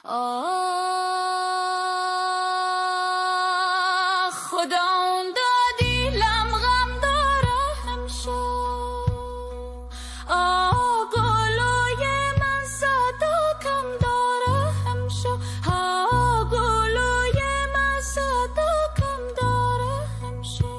آه خدا اون دادی لم غم داره همشو آه گلوی من صداکم داره همشو آه گلوی من صداکم داره همشو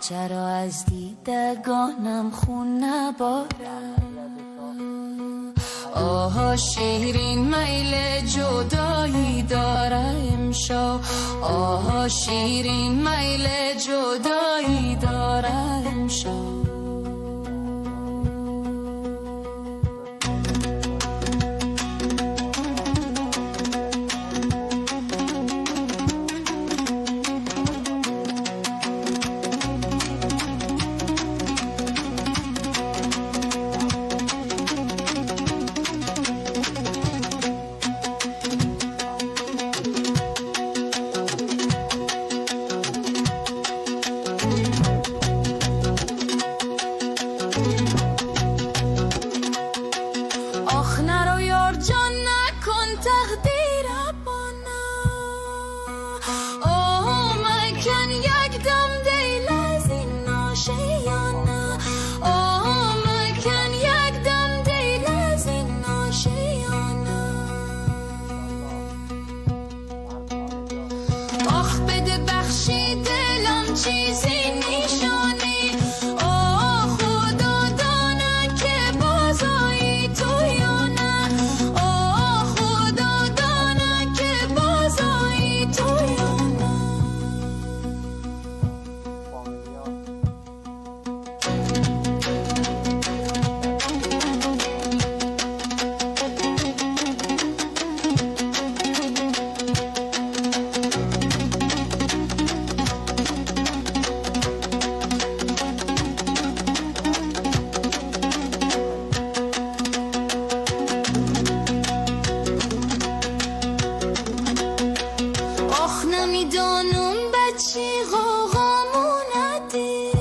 چرا از دیدگانم خون نباره آها شیرین میل جدایی داره امشو آها شیرین میل جدایی داره امشو چیزی نیشانی آه خدا دانه که بازایی تو یا نه آه خدا دانه که بازایی تو یا نه نمیدانم به چی غوغامونه دل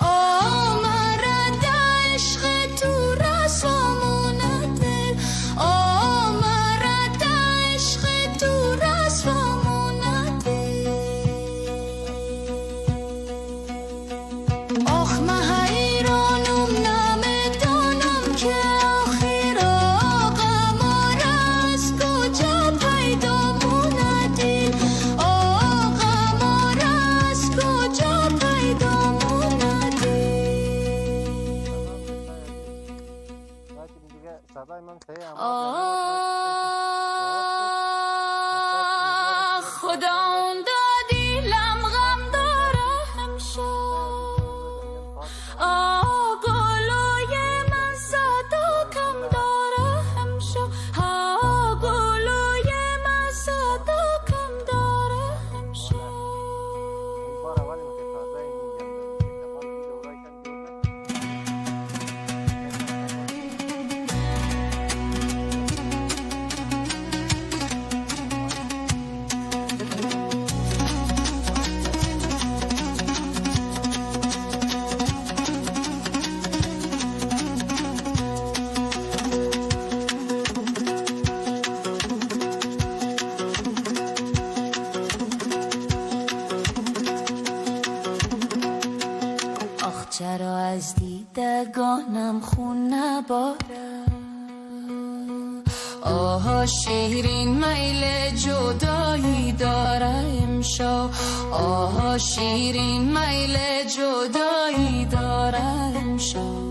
آه مرد عشق تو رسوامونه دل آه مرد عشق تو رسوامونه دل آخ من حیرانم نمیدانم که آخر قمر از کجا پیدا آه خدا اون دادی لم غم داره همشو آه گلوی من صداکم داره همشو آه گلوی من صداکم داره همشو چرا از دیدگانم خون نباره آها شیرین میل جدایی داره امشو آها شیرین میل جدایی داره امشو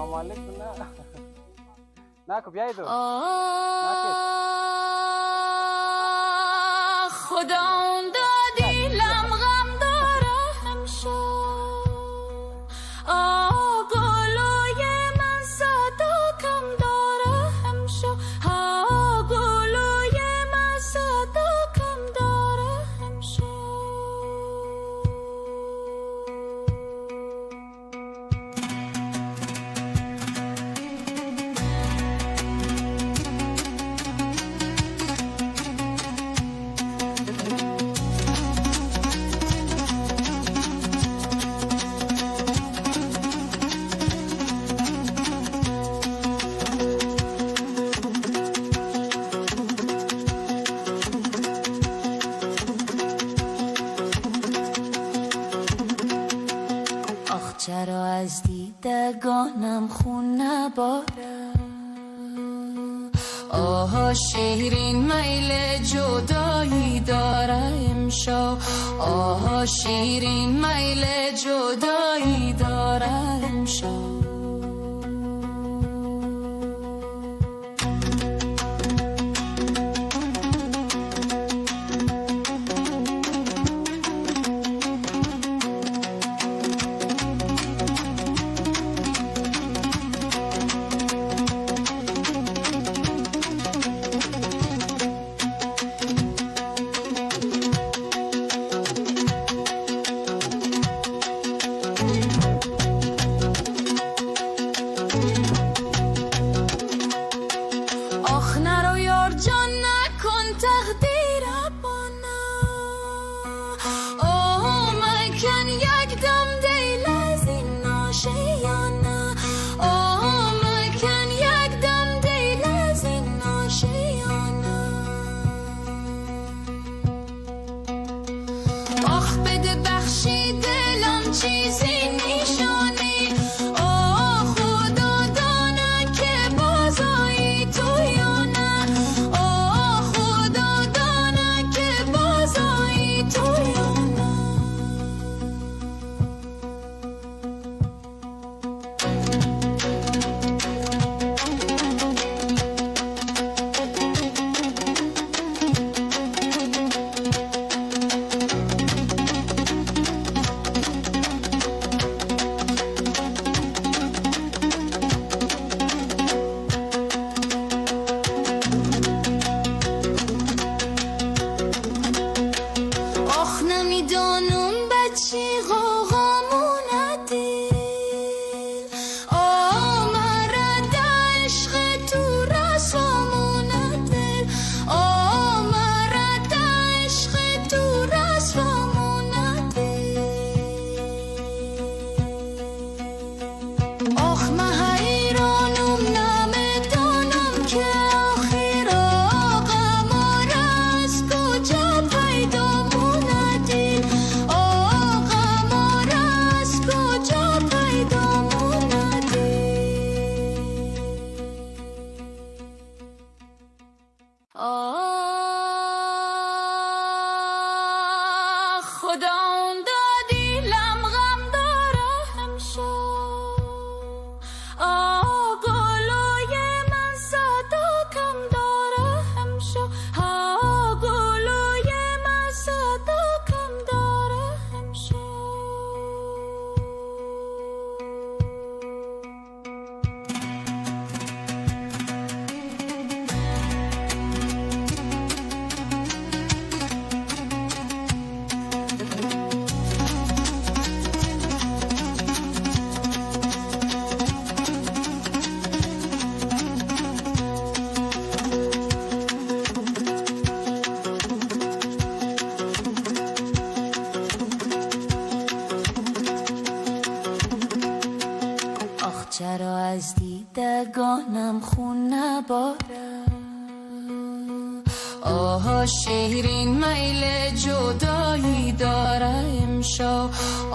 سلام علیکم. نه کو بیایید. خدا اون دادی لم غم داره همشو گلوی من صدا کم داره همشو گلوی من صدا کم داره همشو چرا از دیدگانم خون نباره آها شیرین میل جدایی داره امشب آها شیرین میل جدایی داره امشب خدا اون دادی لم غم داره همشو گلوی من صدا کم داره همشو گلوی من صدا کم داره همشو چرا از دیدگانم خون نباره آها شیرین میل جدایی داره امشب